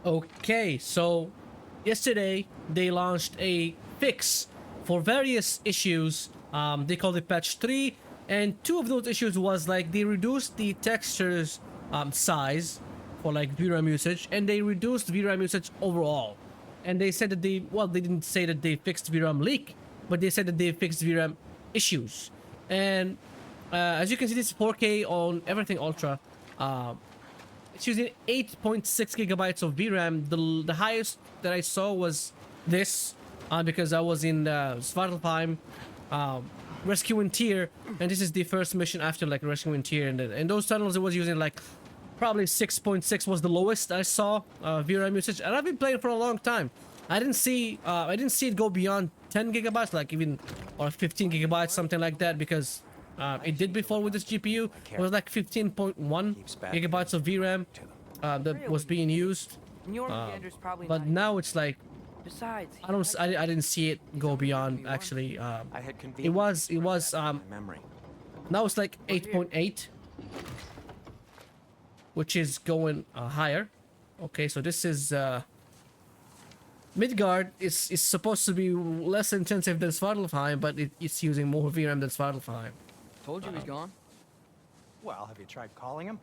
Okay, so yesterday they launched a fix for various issues. They called it patch 3, and two of those issues was like they reduced the textures size for like VRAM usage, and they reduced VRAM usage overall. And they said that they didn't say that they fixed VRAM leak, but they said that they fixed VRAM issues. And as you can see, this is 4K on everything ultra. It's using 8.6 gigabytes of VRAM. The highest that I saw was this, because I was in Svartalfheim, rescuing tier, and this is the first mission after like rescuing tier, and those tunnels it was using like probably 6.6 was the lowest I saw VRAM usage, and I've been playing for a long time. I didn't see it go beyond 10 gigabytes, like even or 15 gigabytes, something like that, because it did before with this GPU. It was like 15.1 gigabytes of VRAM that was being used. But now it's like I didn't see it go beyond actually. It was now it's like 8.8, which is going higher. Okay, so this is Midgard is supposed to be less intensive than Svartalfheim, but it's using more VRAM than Svartalfheim. Told you he's gone. Well, have you tried calling him?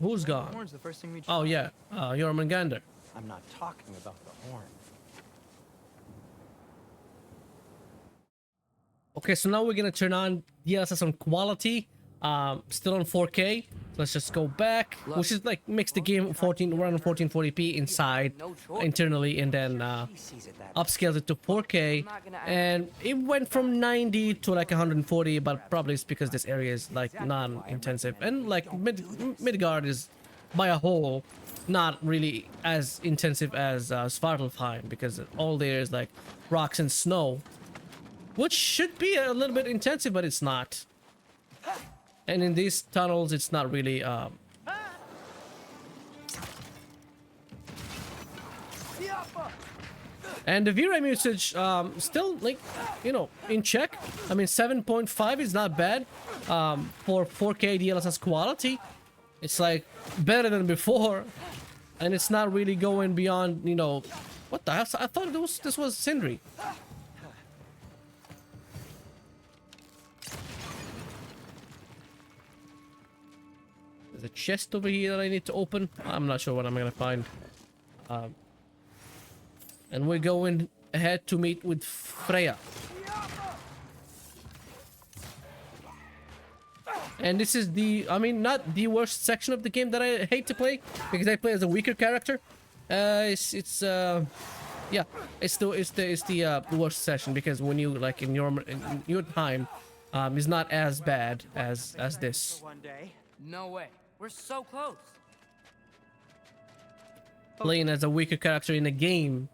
Who's gone? The horn's the first thing we Oh yeah, Jormungandr. I'm not talking about the horn. Okay, so now we're gonna turn on DLSS on quality. Still on 4K. So let's just go back, which is like makes the game run on 1440p inside internally, and then upscales it to 4K, and it went from 90 to like 140, but probably it's because this area is like non-intensive, and like Midgard is by a whole not really as intensive as Svartalfheim, because all there is like rocks and snow, which should be a little bit intensive, but it's not. And in these tunnels, it's not really and the VRAM usage still, like, you know, in check. I mean, 7.5 is not bad for 4K DLSS quality. It's like better than before, and it's not really going beyond, you know, what the hell? I thought this was Sindri. There's a chest over here that I need to open. I'm not sure what I'm gonna find. And we're going ahead to meet with Freya. And this is the, I mean, not the worst section of the game that I hate to play, because I play as a weaker character. Yeah, it's the worst section, because when you like in your time, is not as bad as this. No way. We're so close. Playing as a weaker character in a game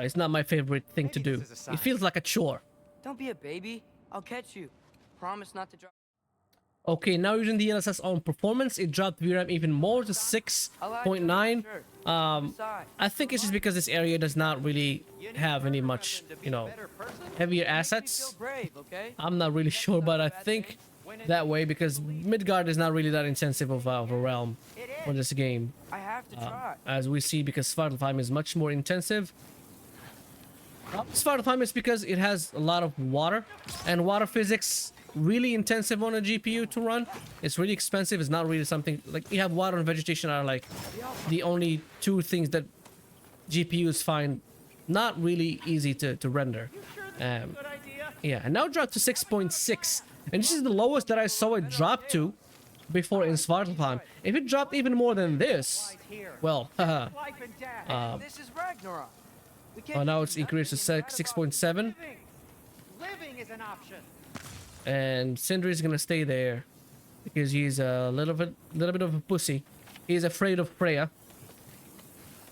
is not my favorite thing to do. It feels like a chore. Don't be a baby. I'll catch you. Promise not to drop. Okay, now using the DLSS on performance, it dropped VRAM even more to 6.9. I think it's just because this area does not really have any much, you know, heavier assets. I'm not really sure, but I think that way, because Midgard is not really that intensive of a realm for this game, as we see, because Svartalfheim is much more intensive. Svartalfheim is because it has a lot of water, and water physics really intensive on a GPU to run. It's really expensive. It's not really something like, you have water and vegetation are like the only two things that GPUs find not really easy to render. Yeah, and now dropped to 6.6, and this is the lowest that I saw it drop to before in Svartalfheim. If it dropped even more than this, well, This is Ragnarök. oh, now it's increased to 6.7. Living is an option. And Sindri is gonna stay there because he's a little bit of a pussy. He's afraid of Freya,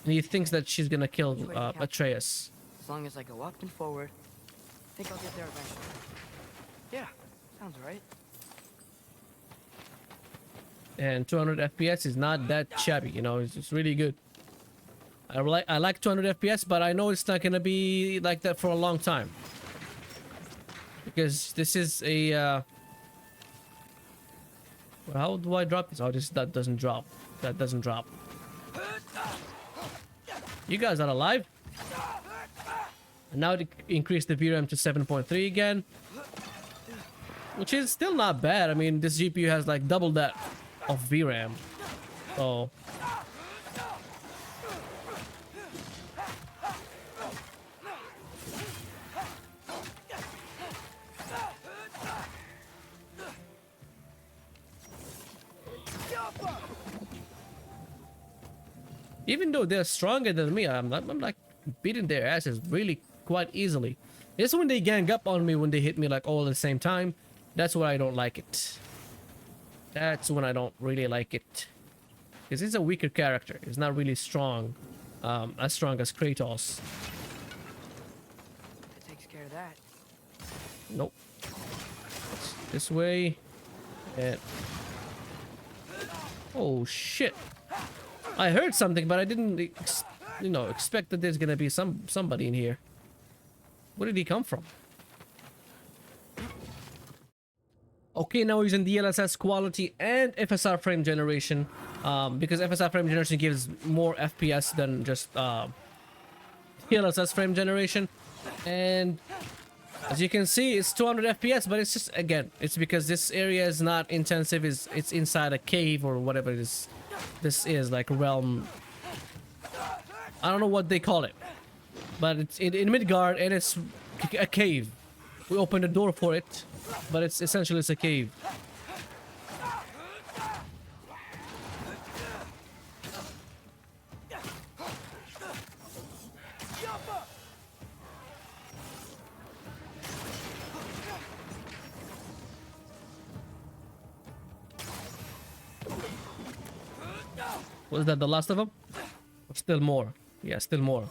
and he thinks that she's gonna kill Atreus. As long as I go up and forward, I think I'll get there eventually. Yeah, sounds right. And 200 FPS is not that shabby, you know. It's really good. I like 200 FPS, but I know it's not gonna be like that for a long time, because this is a well, how do I drop this? Oh, that doesn't drop. That doesn't drop. You guys are alive. And now it increased the VRAM to 7.3 again. Which is still not bad. I mean, this GPU has like double that of VRAM. So... even though they're stronger than me, I'm like beating their asses really quite easily. It's when they gang up on me, when they hit me like all at the same time. That's where I don't like it. That's when I don't really like it. Because he's a weaker character. He's not really strong. As strong as Kratos. That takes care of that. Nope. This way. And... oh shit. I heard something, but I didn't, expect that there's gonna be somebody in here. Where did he come from? Okay, now we're using DLSS quality and FSR frame generation, because FSR frame generation gives more FPS than just DLSS frame generation. And as you can see, it's 200 FPS, but it's just, again, it's because this area is not intensive. It's inside a cave or whatever it is. This is like a realm. I don't know what they call it, but it's in Midgard, and it's a cave. We opened a door for it, but it's essentially a cave. Was that the last of them? Or still more? Yeah, still more.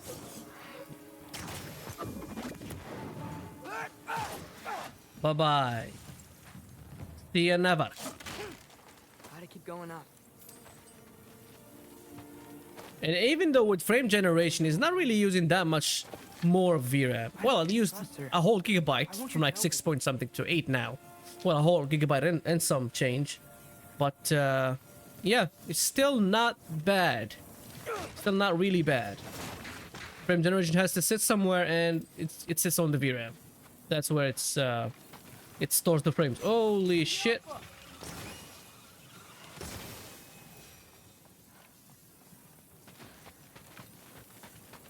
Bye-bye. See you never. Gotta keep going up. And even though with frame generation, it's not really using that much more VRAM. Well, I used a whole gigabyte from like 6 point something to 8 now. Well, a whole gigabyte and some change. But, yeah, it's still not bad. Still not really bad. Frame generation has to sit somewhere, and it sits on the VRAM. That's where it stores the frames. Holy shit!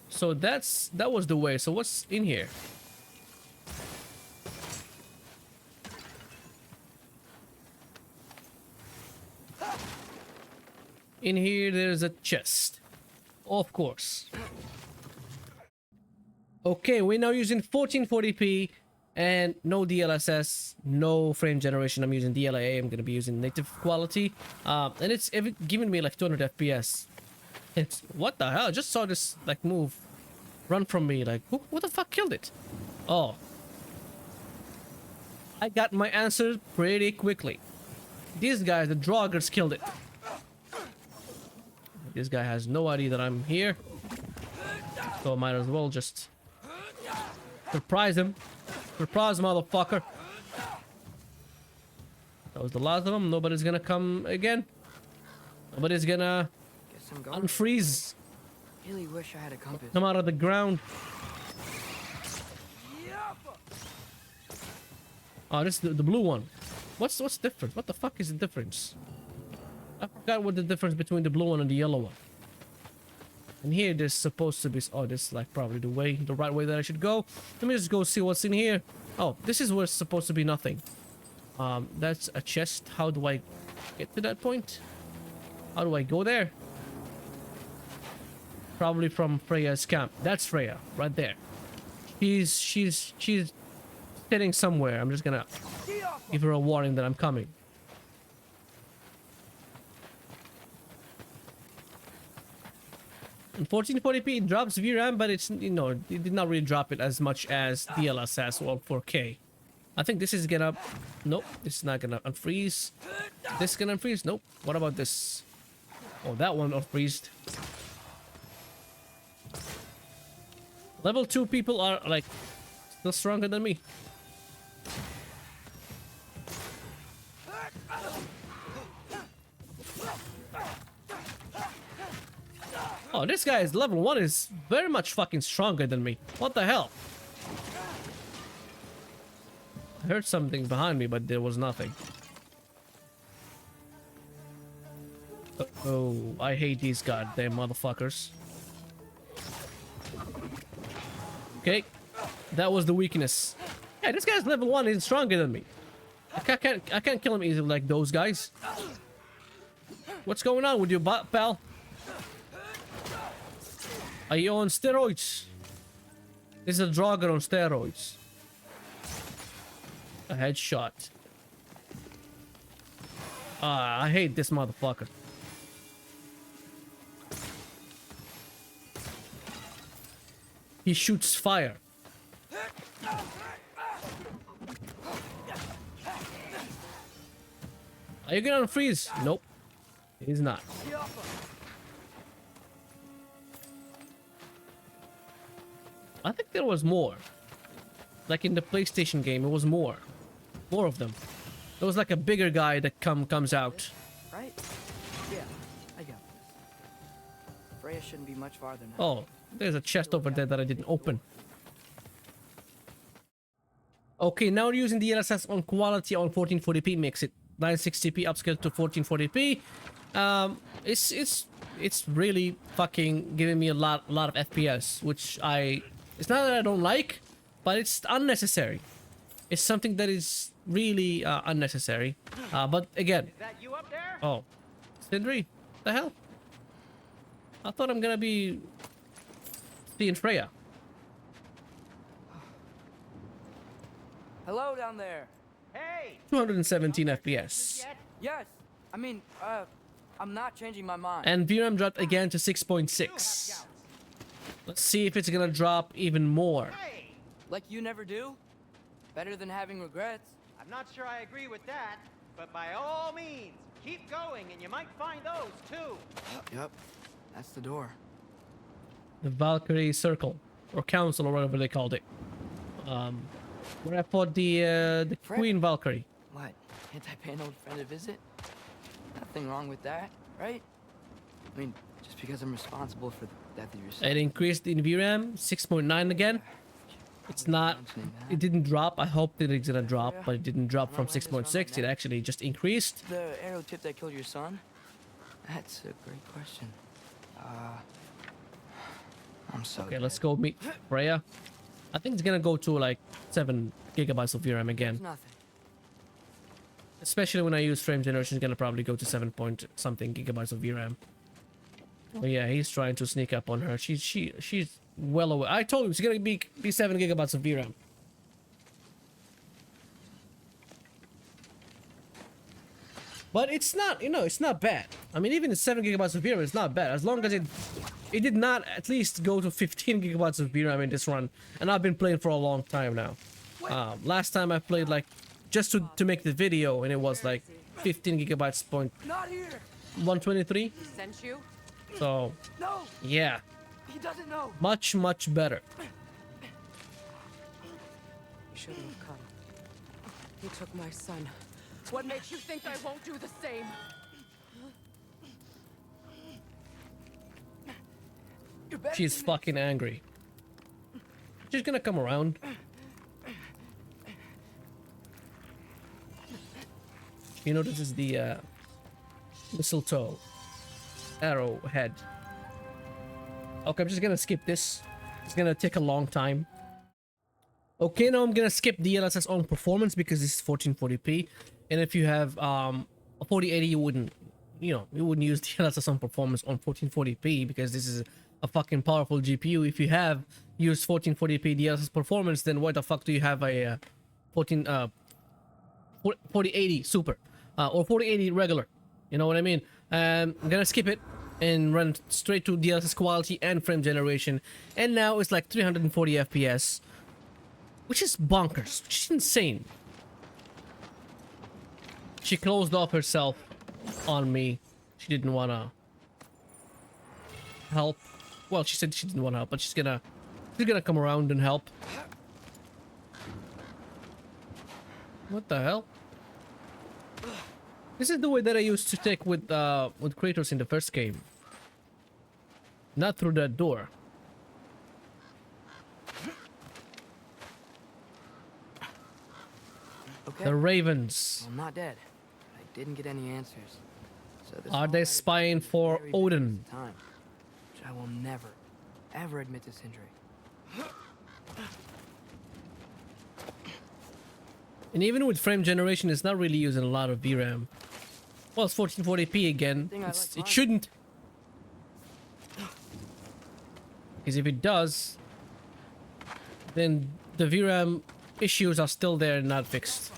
So that was the way. So what's in here? In here, there's a chest. Of course. Okay, we're now using 1440p and no DLSS, no frame generation. I'm using DLAA. I'm going to be using native quality. And it's giving me like 200 FPS. It's, what the hell? I just saw this like move run from me. Like, who the fuck killed it? Oh. I got my answer pretty quickly. These guys, the Draugrs, killed it. This guy has no idea that I'm here. So I might as well just surprise him. Surprise, motherfucker. That was the last of them. Nobody's gonna come again. Nobody's gonna unfreeze. Really wish I had a compass. Come out of the ground. Oh, this is the blue one. What's different? What the fuck is the difference? I forgot what the difference between the blue one and the yellow one. And here there's supposed to be... oh, this is like probably the right way that I should go. Let me just go see what's in here. Oh, this is where it's supposed to be nothing. That's a chest. How do I get to that point? How do I go there? Probably from Freya's camp. That's Freya, right there. She's sitting somewhere. I'm just gonna give her a warning that I'm coming. In 1440p it drops VRAM, but it's, you know, it did not really drop it as much as DLSS or 4K. I think this is gonna... nope, this is not gonna unfreeze. This gonna unfreeze? Nope. What about this? Oh, that one unfreezed. Level 2 people are like still stronger than me. Oh, this guy is level 1 is very much fucking stronger than me. What the hell? I heard something behind me, but there was nothing. Oh, I hate these goddamn motherfuckers. Okay, that was the weakness. Yeah, this guy's level 1 is stronger than me. I can't kill him easily like those guys. What's going on with you, pal? Are you on steroids? This is a Draugr on steroids. A headshot. Ah, I hate this motherfucker. He shoots fire. Are you gonna freeze? Nope. He's not. I think there was more. Like in the PlayStation game, it was more. More of them. There was like a bigger guy that comes out. Right? Yeah, I got this. Freya shouldn't be much farther now. Oh, there's a chest over there that I didn't open. Okay, now we're using DLSS on quality on 1440p makes it 960p upscale to 1440p. It's really fucking giving me a lot of FPS, which it's not that I don't like, but it's unnecessary. It's something that is really unnecessary. But again, Is that you up there? oh, Sindri, the hell? I thought I'm gonna be seeing Freya. Hello down there. Hey! 217 FPS. Yet? Yes. I mean, I'm not changing my mind. And VRAM dropped again to 6.6. Let's see if it's gonna drop even more. Hey! Like you never do? Better than having regrets. I'm not sure I agree with that, but by all means, keep going and you might find those too. Yep. That's the door. The Valkyrie Circle, or Council, or whatever they called it. Where I fought the Queen Valkyrie. What? Can't I pay an old friend a visit? Nothing wrong with that, right? I mean, just because I'm responsible for the death of your son. It increased in VRAM 6.9 again. It's not. It didn't drop. I hoped that it's gonna drop, but it didn't drop from 6.6. It actually just increased. The arrow tip that killed your son? That's a great question. I'm so Okay, let's go meet Freya. I think it's gonna go to like 7 gigabytes of VRAM again. Nothing. Especially when I use frame generation, it's gonna probably go to 7 point something gigabytes of VRAM. Oh yeah, he's trying to sneak up on her. She's well away. I told him it's gonna be 7 gigabytes of VRAM. But it's not, it's not bad. I mean, even 7 gigabytes of VRAM is not bad, as long as it did not at least go to 15 gigabytes of VRAM in this run. And I've been playing for a long time now. Last time I played like just to make the video, and it was like 15 gigabytes point Not here. 123. Sent you? So No, yeah, he doesn't know. much better. You shouldn't have come. He took my son. What makes you think I won't do the same? You're better She's than fucking angry. She's gonna come around. You know, this is the mistletoe arrowhead. Okay, I'm just gonna skip this. It's gonna take a long time. Okay, now I'm gonna skip DLSS on performance because this is 1440p, and if you have a 4080, you wouldn't use DLSS on performance on 1440p because this is a fucking powerful GPU. If you have used 1440p DLSS performance, then why the fuck do you have a 4080 super or 4080 regular? You know what I mean? I'm gonna skip it and run straight to DLSS quality and frame generation, and now it's like 340 FPS, which is bonkers, which is insane. She closed off herself on me. She didn't wanna help. Well, she said she didn't want to help, but she's gonna come around and help. What the hell? This is the way that I used to take with Kratos in the first game. Not through that door. Okay. The Ravens. I'm not dead. I didn't get any answers. So this Are all they might have spying taken a for very, very Odin? waste of time, which I will never, ever admit to Sindri. And even with frame generation, it's not really using a lot of VRAM. Well, it's 1440p again. Thing I like It mine. shouldn't. Because if it does, then the VRAM issues are still there and not fixed.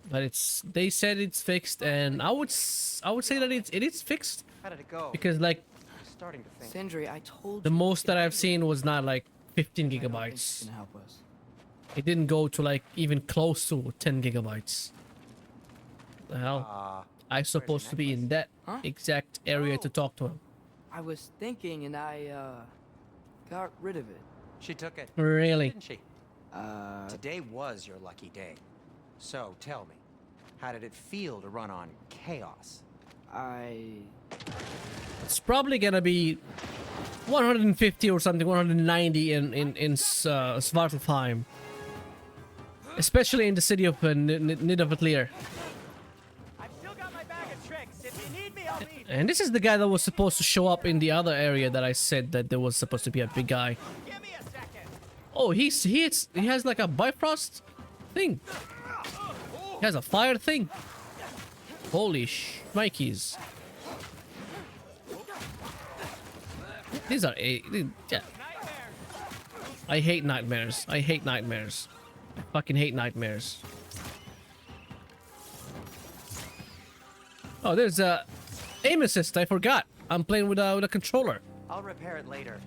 But they said it's fixed, and I would say that it is fixed, How did it go? because like I'm starting to think. Sindri, I told the you. most that I've seen was not like 15 I don't think it's gigabytes. gonna help us. It didn't go to like even close to 10 gigabytes. The hell? I supposed to be in that Huh? exact area to Oh. talk to him. I was thinking, and I got rid of it. She took it, Really? didn't she? Today was your lucky day. So tell me, how did it feel to run on chaos? It's probably gonna be 150 or something, 190 in Svartalfheim. Especially in the city of Nidavellir. I've still got my bag of tricks. If you need me, I'll meet. And this is the guy that was supposed to show up in the other area that I said that there was supposed to be a big guy. Give me a second. Oh, he has like a Bifrost thing. He has a fire thing. Holy shnikes. These are yeah. I hate nightmares. I hate nightmares. I fucking hate nightmares. Oh, there's a aim assist. I forgot. I'm playing with a controller. I'll repair it later.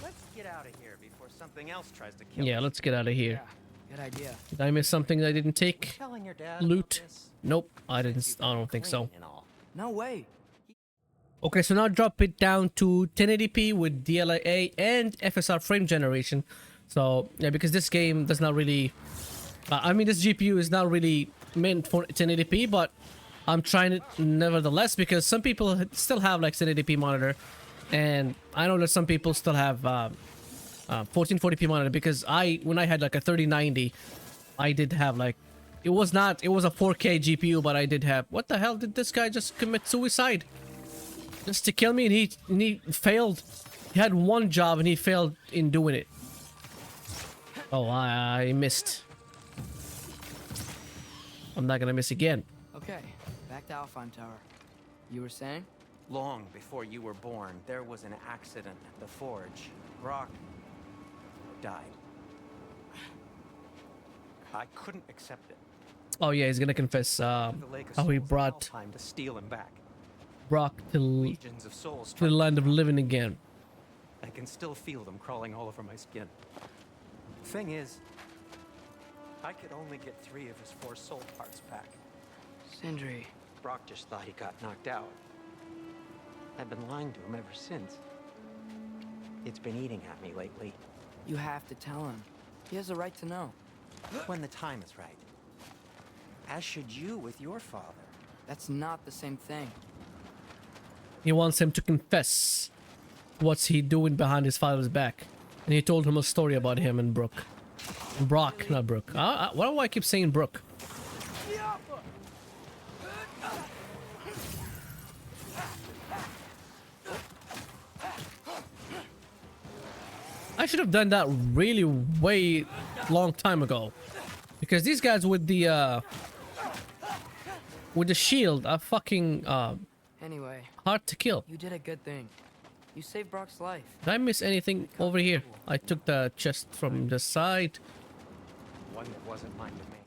Let's get out of here before something else tries to kill Yeah, us. let's get out of here. Good idea. Did I miss something that I didn't take? Telling your dad Loot? about this? Nope, I didn't. Since you've I don't been think so. clean and all. No way. Okay, so now drop it down to 1080p with DLAA and FSR frame generation. So yeah, because this game does not really, I mean, this GPU is not really meant for 1080p, but I'm trying it nevertheless because some people still have like 1080p monitor, and I know that some people still have 1440p monitor, because when I had like a 3090, I did have like, it was a 4K GPU, but I did have, what the hell, did this guy just commit suicide? Just to kill me, and he failed. He had one job and he failed in doing it. Oh, I missed. I'm not gonna miss again. Okay, back to Alfheim Tower. You were saying? Long before you were born, there was an accident at the forge. Brock died. I couldn't accept it. Oh yeah, he's gonna confess The Lake of how he Souls brought time to steal him back. Brock to Legions of souls. the land of living again. I can still feel them crawling all over my skin. Thing is, I could only get 3 of his 4 soul parts back. Sindri. Brock just thought he got knocked out. I've been lying to him ever since. It's been eating at me lately. You have to tell him. He has a right to know. When the time is right. As should you with your father. That's not the same thing. He wants him to confess what's he doing behind his father's back, and he told him a story about him and Brock, not Brooke. Why do I keep saying Brooke? I should have done that really way long time ago, because these guys with the shield are fucking Anyway, hard to kill. you did a good thing. You saved Brock's life. Did I miss anything over here? I took the chest from the side. One that wasn't mine to make.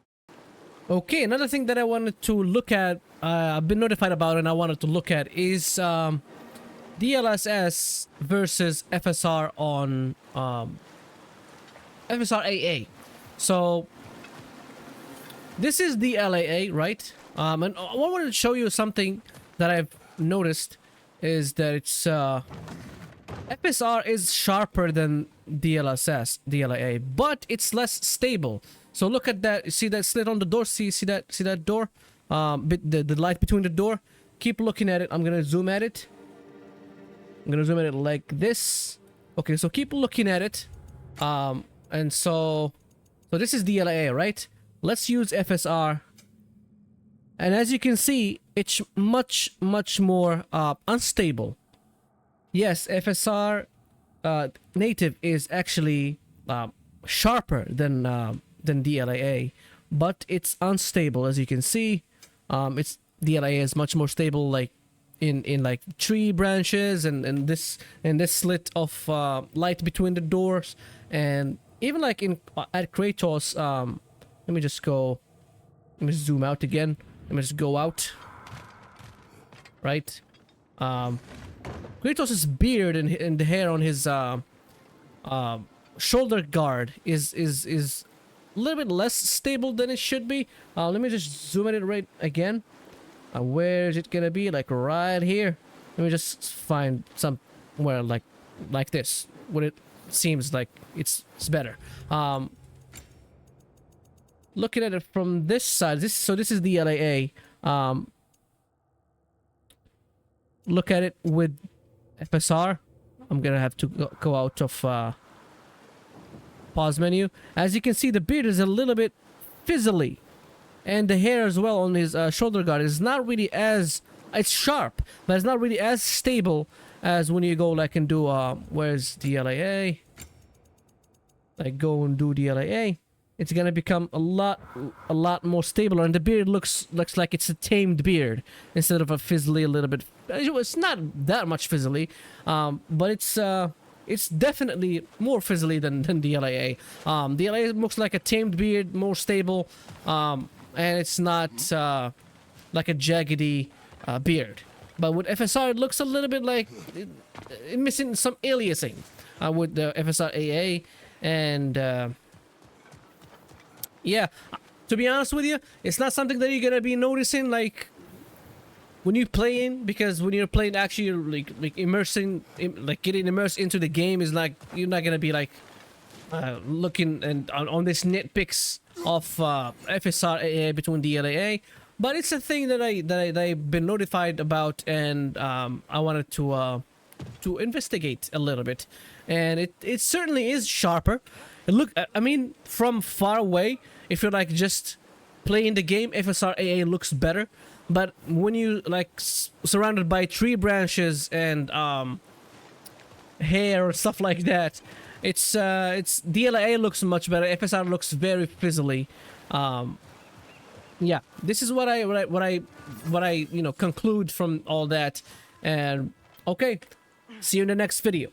Okay, another thing that I wanted to look at, I've been notified about and I wanted to look at is DLSS versus FSR on FSR-AA. So this is DLAA, right? And I wanted to show you something that I've noticed is that it's FSR is sharper than DLAA, but it's less stable. So look at that. You see that slit on the door? See that door? The light between the door. Keep looking at it. I'm gonna zoom at it. I'm gonna zoom in it like this. Okay, so keep looking at it. And so this is DLAA, right? Let's use FSR. And as you can see, it's much more unstable. Yes, FSR native is actually sharper than DLAA, but it's unstable. As you can see, it's DLAA is much more stable, like in like tree branches and this slit of light between the doors, and even like in at Kratos. Let me just zoom out again. Let me just go out. Right, Kratos' beard and the hair on his shoulder guard is a little bit less stable than it should be. Let me just zoom in it right again. Where is it gonna be? Like right here. Let me just find somewhere like this, where it seems like it's better. Looking at it from this side, this is the LAA. Look at it with FSR. I'm gonna have to go out of pause menu. As you can see, the beard is a little bit fizzly, and the hair as well on his shoulder guard is not really as, it's sharp, but it's not really as stable as when you go like and do where's DLAA. Like go and do DLAA. It's gonna become a lot more stable, and the beard looks like it's a tamed beard instead of a fizzly, a little bit. It's not that much fizzly, but it's definitely more fizzly than DLAA. DLAA looks like a tamed beard, more stable, and it's not like a jaggedy beard. But with FSR, it looks a little bit like it missing some aliasing with the FSR-AA, and yeah, to be honest with you, it's not something that you're gonna be noticing like when you're playing, because when you're playing, actually you're like immersing, like getting immersed into the game is like, you're not gonna be like looking and on this nitpicks of FSR-AA between DLAA. But it's a thing that I've been notified about, and I wanted to investigate a little bit, and it certainly is sharper. Look, I mean, from far away, if you're like just playing the game, FSR-AA looks better. But when you like surrounded by tree branches and hair or stuff like that, it's DLAA looks much better. FSR looks very fizzly. Yeah, this is what I conclude from all that. And okay, see you in the next video.